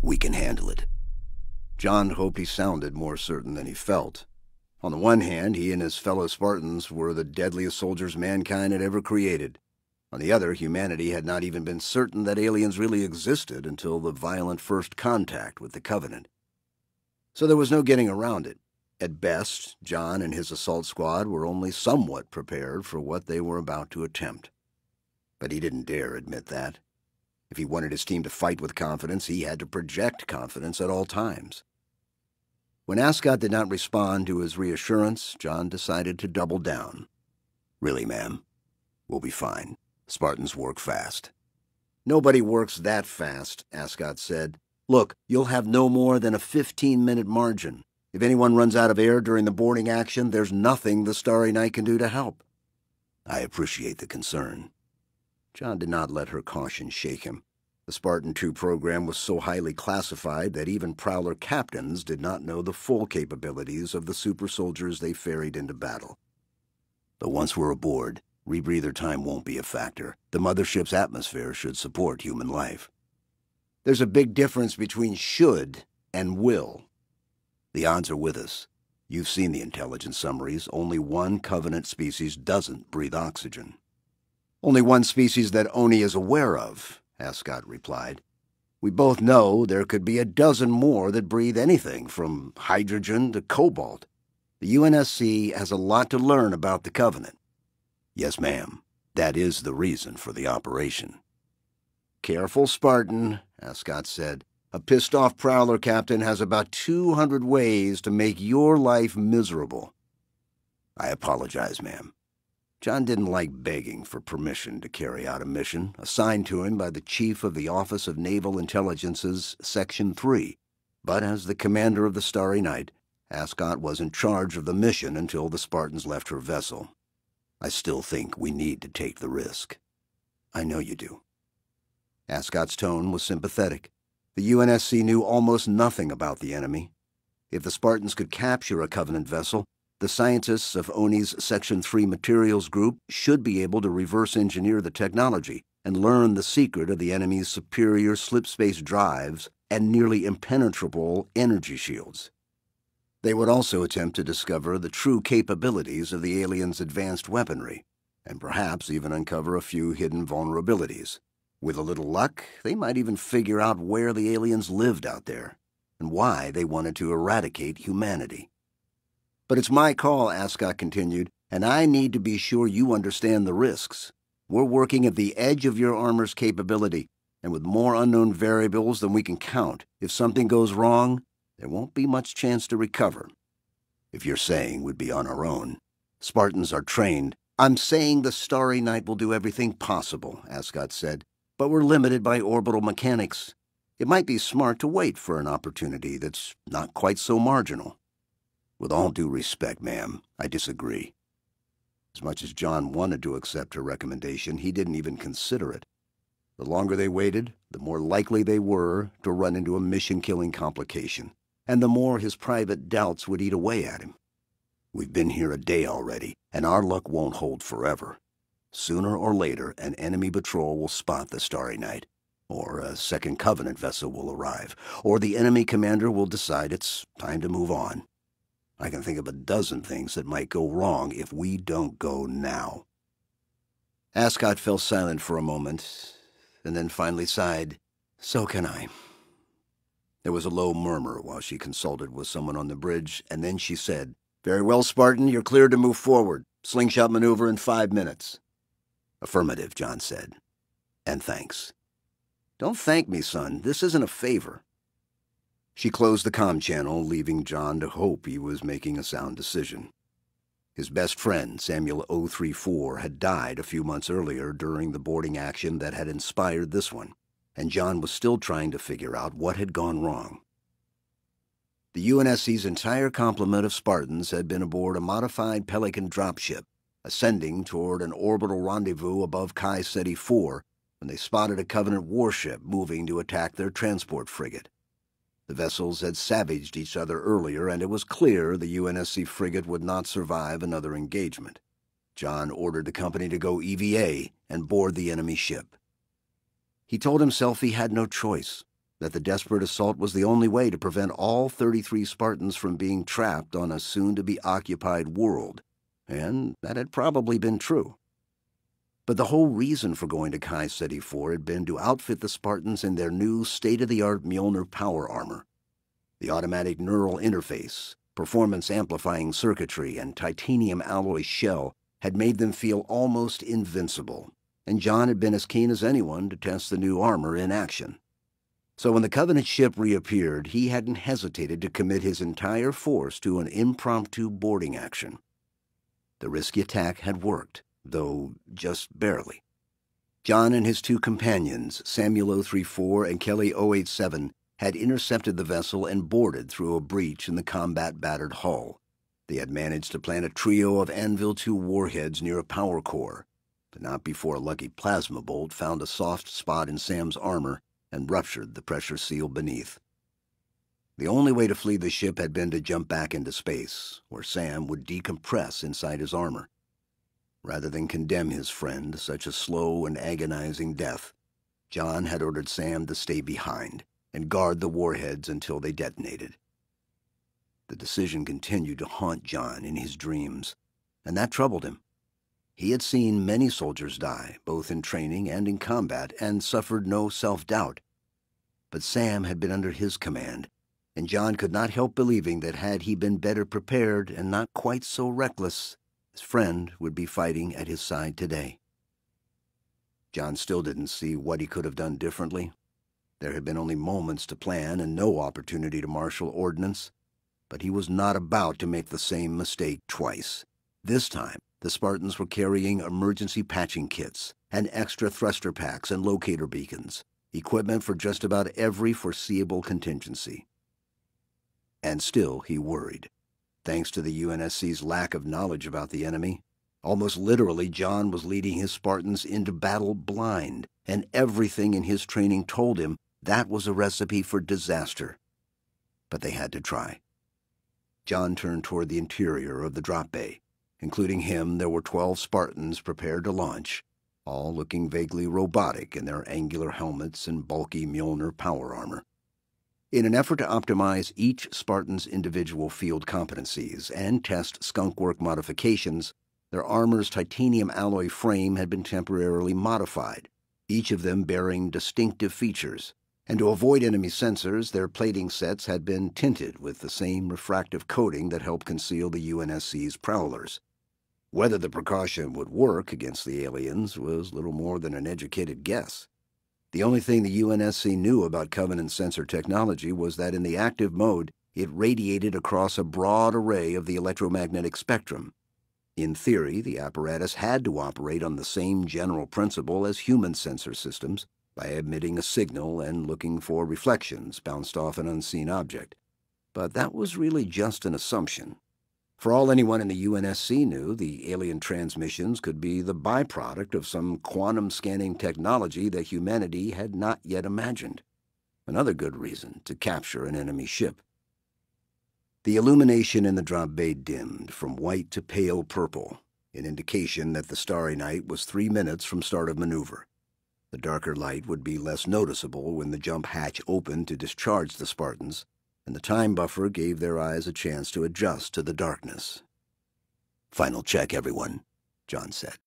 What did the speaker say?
We can handle it." John hoped he sounded more certain than he felt. On the one hand, he and his fellow Spartans were the deadliest soldiers mankind had ever created. On the other, humanity had not even been certain that aliens really existed until the violent first contact with the Covenant. So there was no getting around it. At best, John and his assault squad were only somewhat prepared for what they were about to attempt. But he didn't dare admit that. If he wanted his team to fight with confidence, he had to project confidence at all times. When Ascot did not respond to his reassurance, John decided to double down. "Really, ma'am, we'll be fine. Spartans work fast." "Nobody works that fast," Ascot said. "Look, you'll have no more than a 15-minute margin. If anyone runs out of air during the boarding action, there's nothing the Starry Night can do to help." "I appreciate the concern." John did not let her caution shake him. The Spartan II program was so highly classified that even Prowler captains did not know the full capabilities of the super soldiers they ferried into battle. "But once we're aboard, rebreather time won't be a factor. The mothership's atmosphere should support human life." "There's a big difference between should and will." "The odds are with us. You've seen the intelligence summaries. Only one Covenant species doesn't breathe oxygen." "Only one species that Oni is aware of," Ascot replied. "We both know there could be a dozen more that breathe anything from hydrogen to cobalt. The UNSC has a lot to learn about the Covenant." "Yes, ma'am. That is the reason for the operation." "Careful, Spartan," Ascot said. "A pissed-off Prowler captain has about 200 ways to make your life miserable." "I apologize, ma'am." John didn't like begging for permission to carry out a mission assigned to him by the Chief of the Office of Naval Intelligence's Section 3, but as the commander of the Starry Night, Ascot was in charge of the mission until the Spartans left her vessel. "I still think we need to take the risk." "I know you do." Ascot's tone was sympathetic. The UNSC knew almost nothing about the enemy. If the Spartans could capture a Covenant vessel, the scientists of Oni's Section 3 materials group should be able to reverse engineer the technology and learn the secret of the enemy's superior slipspace drives and nearly impenetrable energy shields. They would also attempt to discover the true capabilities of the aliens' advanced weaponry, and perhaps even uncover a few hidden vulnerabilities. With a little luck, they might even figure out where the aliens lived out there, and why they wanted to eradicate humanity. "But it's my call," Ascot continued, "and I need to be sure you understand the risks. We're working at the edge of your armor's capability, and with more unknown variables than we can count. If something goes wrong, there won't be much chance to recover." "If you're saying we'd be on our own, Spartans are trained—" "I'm saying the Starry Night will do everything possible," Ascot said, "but we're limited by orbital mechanics. It might be smart to wait for an opportunity that's not quite so marginal." "With all due respect, ma'am, I disagree." As much as John wanted to accept her recommendation, he didn't even consider it. The longer they waited, the more likely they were to run into a mission-killing complication, and the more his private doubts would eat away at him. "We've been here a day already, and our luck won't hold forever. Sooner or later, an enemy patrol will spot the Starry Night, or a second Covenant vessel will arrive, or the enemy commander will decide it's time to move on. I can think of a dozen things that might go wrong if we don't go now." Ascot fell silent for a moment, and then finally sighed. "So can I." There was a low murmur while she consulted with someone on the bridge, and then she said, "Very well, Spartan, you're cleared to move forward. Slingshot maneuver in 5 minutes. "Affirmative," John said. "And thanks." "Don't thank me, son. This isn't a favor." She closed the comm channel, leaving John to hope he was making a sound decision. His best friend, Samuel 034, had died a few months earlier during the boarding action that had inspired this one, and John was still trying to figure out what had gone wrong. The UNSC's entire complement of Spartans had been aboard a modified Pelican dropship, ascending toward an orbital rendezvous above Chi Ceti 4 when they spotted a Covenant warship moving to attack their transport frigate. The vessels had savaged each other earlier, and it was clear the UNSC frigate would not survive another engagement. John ordered the company to go EVA and board the enemy ship. He told himself he had no choice. that the desperate assault was the only way to prevent all 33 Spartans from being trapped on a soon-to-be-occupied world, and that had probably been true. But the whole reason for going to Chi Ceti 4 had been to outfit the Spartans in their new state-of-the-art Mjolnir power armor. The automatic neural interface, performance-amplifying circuitry, and titanium alloy shell had made them feel almost invincible, and John had been as keen as anyone to test the new armor in action. So when the Covenant ship reappeared, he hadn't hesitated to commit his entire force to an impromptu boarding action. The risky attack had worked, though just barely. John and his two companions, Samuel 034 and Kelly 087, had intercepted the vessel and boarded through a breach in the combat-battered hull. They had managed to plant a trio of Anvil 2 warheads near a power core, but not before a lucky plasma bolt found a soft spot in Sam's armor and ruptured the pressure seal beneath. The only way to flee the ship had been to jump back into space, where Sam would decompress inside his armor. Rather than condemn his friend to such a slow and agonizing death, John had ordered Sam to stay behind and guard the warheads until they detonated. The decision continued to haunt John in his dreams, and that troubled him. He had seen many soldiers die, both in training and in combat, and suffered no self-doubt. But Sam had been under his command, and John could not help believing that had he been better prepared and not quite so reckless, his friend would be fighting at his side today. John still didn't see what he could have done differently. There had been only moments to plan and no opportunity to marshal ordnance, but he was not about to make the same mistake twice. This time, the Spartans were carrying emergency patching kits and extra thruster packs and locator beacons, equipment for just about every foreseeable contingency. And still he worried. Thanks to the UNSC's lack of knowledge about the enemy, almost literally John was leading his Spartans into battle blind, and everything in his training told him that was a recipe for disaster. But they had to try. John turned toward the interior of the drop bay. Including him, there were 12 Spartans prepared to launch, all looking vaguely robotic in their angular helmets and bulky Mjolnir power armor. In an effort to optimize each Spartan's individual field competencies and test skunkwork modifications, their armor's titanium alloy frame had been temporarily modified, each of them bearing distinctive features, and to avoid enemy sensors, their plating sets had been tinted with the same refractive coating that helped conceal the UNSC's prowlers. Whether the precaution would work against the aliens was little more than an educated guess. The only thing the UNSC knew about Covenant sensor technology was that in the active mode, it radiated across a broad array of the electromagnetic spectrum. In theory, the apparatus had to operate on the same general principle as human sensor systems, by emitting a signal and looking for reflections bounced off an unseen object. But that was really just an assumption. For all anyone in the UNSC knew, the alien transmissions could be the byproduct of some quantum scanning technology that humanity had not yet imagined. Another good reason to capture an enemy ship. The illumination in the drop bay dimmed from white to pale purple, an indication that the starry night was 3 minutes from start of maneuver. The darker light would be less noticeable when the jump hatch opened to discharge the Spartans, and the time buffer gave their eyes a chance to adjust to the darkness. "Final check, everyone," John said.